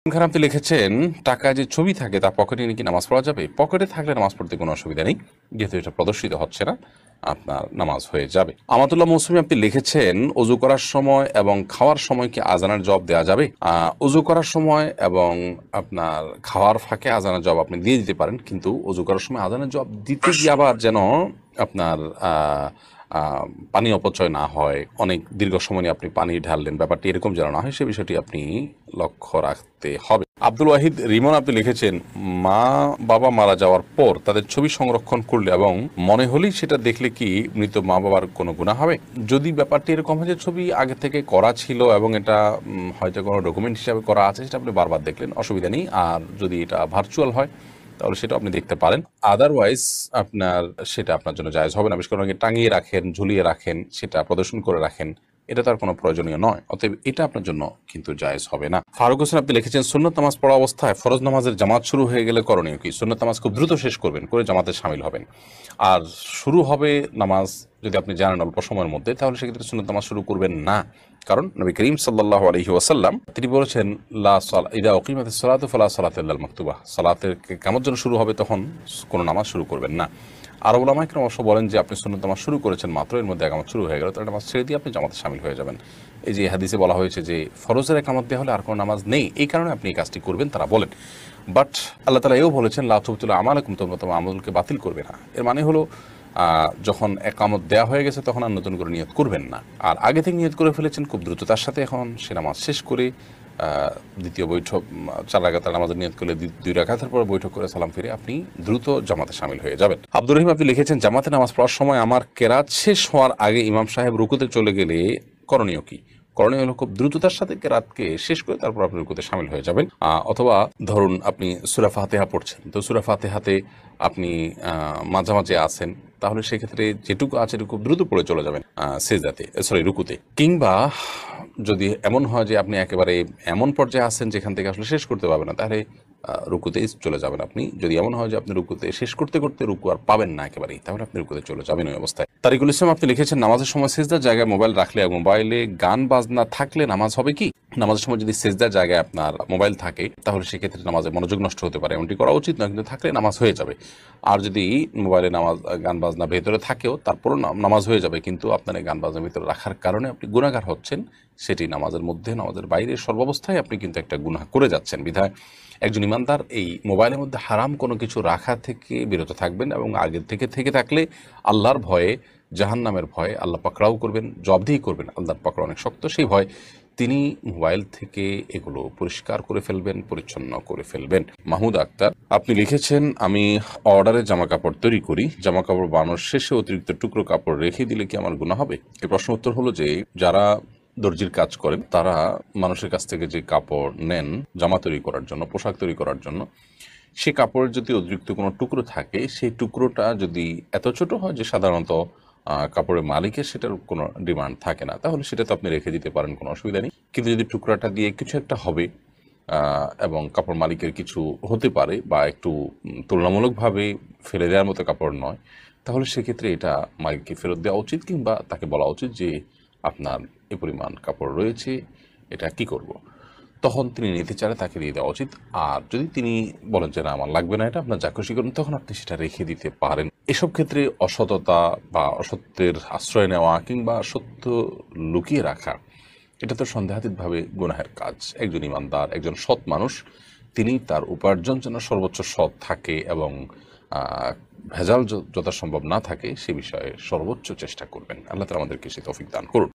খান আপনি লিখেছেন, টাকা যে ছবি থাকে তা পকেটে নিয়ে কি নামাজ পড়া যাবে? পকেটে থাকলে নামাজ পড়তে কোনো অসুবিধা নেই, যেহেতু এটা প্রদর্শিত হচ্ছে না, আপনার নামাজ হয়ে যাবে। আমাতুল্লাহ মৌসুমী আপনি লিখেছেন, অজু করার সময় এবং খাওয়ার সময় কি আজানের জবাব দেওয়া যাবে? অজু করার সময় এবং আপনার খাওয়ার ফাঁকে আজানের জবাব আপনি দিয়ে দিতে পারেন, কিন্তু অজু করার সময় আজানের জবাব দিতে গিয়ে আবার যেন আপনার পানি অপচয় না হয়, অনেক দীর্ঘ সময় নিয়ে আপনি পানি ঢাললেন, ব্যাপারটি এরকম যেন না হয়, সে বিষয়টি আপনি লক্ষ্য রাখতে হবে। আব্দুল ওয়াহিদ রিমন আপনি লিখেছেন, মা বাবা মারা যাওয়ার পর তাদের ছবি সংরক্ষণ করলে এবং মনে হলেই সেটা দেখলে কি মৃত মা বাবার কোনো গুনাহ হবে? যদি ব্যাপারটি এরকম হয় যে ছবি আগে থেকে করা ছিল এবং এটা হয়তো কোনো ডকুমেন্ট হিসাবে করা আছে, সেটা আপনি বারবার দেখলেন, অসুবিধা নেই। আর যদি এটা ভার্চুয়াল হয় তাহলে সেটা আপনি দেখতে পারেন। আদারওয়াইজ আপনার সেটা আপনার জন্য জায়েজ হবে না। বিশেষ করে অনেকে টাঙিয়ে রাখেন, ঝুলিয়ে রাখেন, সেটা প্রদর্শন করে রাখেন, এটা তার কোনো প্রয়োজনীয় নয়, অতএব এটা আপনার জন্য কিন্তু জায়েজ হবে না। ফারুক হোসেন আপনি লিখেছেন, সুন্নত নামাজ পড়া অবস্থায় ফরজ নামাজের জামাত শুরু হয়ে গেলে করণীয় কি? সুন্নত নামাজ খুব দ্রুত শেষ করবেন, করে জামাতে শামিল হবেন। আর শুরু হবে নামাজ যদি আপনি জানেন অল্প সময়ের মধ্যে, তাহলে সেক্ষেত্রে সুন্নত নামাজ শুরু করবেন না। কারণ নবী করিম সাল্লাল্লাহু আলাইহি ওয়াসাল্লাম তিনি বলেছেন, লা ইযা উকিমাতিস সালাতু ফালা সালাতা ইল্লাল মাকতুবা, সালাতের কিয়ামত যখন শুরু হবে তখন কোনো নামাজ শুরু করবেন না। আর ওলামায়ে কেরাম অবশ্য বলেন যে আপনি সুন্নত নামাজ শুরু করেছেন মাত্র, এর মধ্যে একামত শুরু হয়ে গেল, তাহলে নামাজ ছেড়ে দিয়ে আপনি জামাতে শামিল হয়ে যাবেন। এই যে হাদিসে বলা হয়েছে যে ফরজের একামত দেওয়া হলে আর কোনো নামাজ নেই, এই কারণে আপনি এই কাজটি করবেন তারা বলেন। বাট আল্লাহ তাআলা এও বলেছেন, লা তুবতিলু আমালাকুম, তোমরা তোমার আমলকে বাতিল করবে না। এর মানে হলো যখন একামত দেওয়া হয়ে গেছে তখন আর নতুন করে নিয়ত করবেন না। আর আগে থেকে নিয়ত করে ফেলেছেন খুব দ্রুততার সাথে, এখন সে নামাজ শেষ করে দ্বিতীয় বৈঠক 4 রাকাতের নামাজের নিয়ত করলে 2 রাকাতের পর বৈঠক করে সালাম ফিরে আপনি দ্রুত জামাতে শামিল হয়ে যাবেন। আব্দুর রহিম আপনি লিখেছেন, জামাতে নামাজ পড়ার সময় আমার কেরাত শেষ হওয়ার আগে ইমাম সাহেব রুকুতে চলে গেলে করণীয় কি? করণীয় হলো খুব দ্রুততার সাথে কেরাতকে শেষ করে তারপর আপনি রুকুতে শামিল হয়ে যাবেন। অথবা ধরুন আপনি সূরা ফাতিহা পড়ছেন, তো সূরা ফাতিহাতে আপনি মাঝামাঝি আছেন, তাহলে সেক্ষেত্রে যেটুকু আছে এটুকু দ্রুত পড়ে চলে যাবেন সেজদাতে, সরি রুকুতে। কিংবা যদি এমন হয় যে আপনি একেবারে এমন পর্যায়ে আছেন যেখান থেকে আসলে শেষ করতে পারবেন না, তাহলে রুকুতেই চলে যাবেন আপনি। যদি এমন হয় যে আপনি রুকুতে শেষ করতে করতে রুকু আর পাবেন না একেবারেই, তাহলে আপনি রুকুতে চলে যাবেন ওই অবস্থায়। তারিকুল ইসলাম আপনি লিখেছেন, নামাজের সময় সেজদার জায়গায় মোবাইল রাখলে, মোবাইলে গান বাজনা থাকলে নামাজ হবে কি? নামাজের সময় যদি সেজদার জায়গায় আপনার মোবাইল থাকে তাহলে সেক্ষেত্রে নামাজের মনোযোগ নষ্ট হতে পারে, এমনটি করা উচিত নয়, কিন্তু থাকলে নামাজ হয়ে যাবে। আর যদি মোবাইলে নামাজ গান বাজনা ভেতরে থাকেও তারপরও নামাজ হয়ে যাবে, কিন্তু আপনার এই গান বাজনা ভেতরে রাখার কারণে আপনি গুনাহগার হচ্ছেন, সেটি নামাজের মধ্যে নামাজের বাইরে সর্বাবস্থায় আপনি কিন্তু একটা গুনাহ করে যাচ্ছেন। বিধায় একজন ইমানদার এই মোবাইলের মধ্যে হারাম কোনো কিছু রাখা থেকে বিরত থাকবেন, এবং আগের থেকে থাকলে আল্লাহর ভয়ে, জাহান্নামের ভয়ে আল্লাহ পাকড়াও করবেন, জবাবদিহি করবেন, আল্লাহর পাকড়াও অনেক শক্ত, সেই ভয় তিনি মোবাইল থেকে এগুলো পরিষ্কার করে ফেলবেন, পরিচ্ছন্ন করে ফেলবেন। মাহমুদ আক্তার আপনি লিখেছেন, আমি অর্ডারে জামা কাপড় তৈরি করি, জামা কাপড় বানানোর শেষে অতিরিক্ত টুকরো কাপড় রেখে দিলে কি আমার গুনাহ হবে? এই প্রশ্ন উত্তর হলো যে, যারা দর্জির কাজ করেন তারা মানুষের কাছ থেকে যে কাপড় নেন জামা তৈরি করার জন্য, পোশাক তৈরি করার জন্য, সে কাপড়ের যদি অতিরিক্ত কোনো টুকরো থাকে, সেই টুকরোটা যদি এত ছোট হয় যে সাধারণত কাপড়ের মালিকের সেটার কোনো ডিমান্ড থাকে না, তাহলে সেটা তো আপনি রেখে দিতে পারেন, কোনো অসুবিধা নেই। কিন্তু যদি টুকরাটা দিয়ে কিছু একটা হবে এবং কাপড় মালিকের কিছু হতে পারে বা একটু তুলনামূলকভাবে ফেলে দেওয়ার মতো কাপড় নয়, তাহলে সেক্ষেত্রে এটা মালিককে ফেরত দেওয়া উচিত, কিংবা তাকে বলা উচিত যে আপনার এ পরিমাণ কাপড় রয়েছে, এটা কি করব, তখন তিনি নিতে চাইলে তাকে দিয়ে দেওয়া উচিত। আর যদি তিনি বলেন যে না আমার লাগবে না, এটা আপনার যা খুশি করুন, তখন আপনি সেটা রেখে দিতে পারেন। এসব ক্ষেত্রে অসততা বা অসত্যের আশ্রয় নেওয়া কিংবা সত্য লুকিয়ে রাখা, এটা তো সন্দেহাতীতভাবে গুনাহের কাজ। একজন ইমানদার, একজন সৎ মানুষ, তিনি তার উপার্জন যেন সর্বোচ্চ সৎ থাকে এবং ভেজাল যথাসম্ভব না থাকে, সে বিষয়ে সর্বোচ্চ চেষ্টা করবেন। আল্লাহ তাআলা আমাদেরকে সে তৌফিক দান করুন।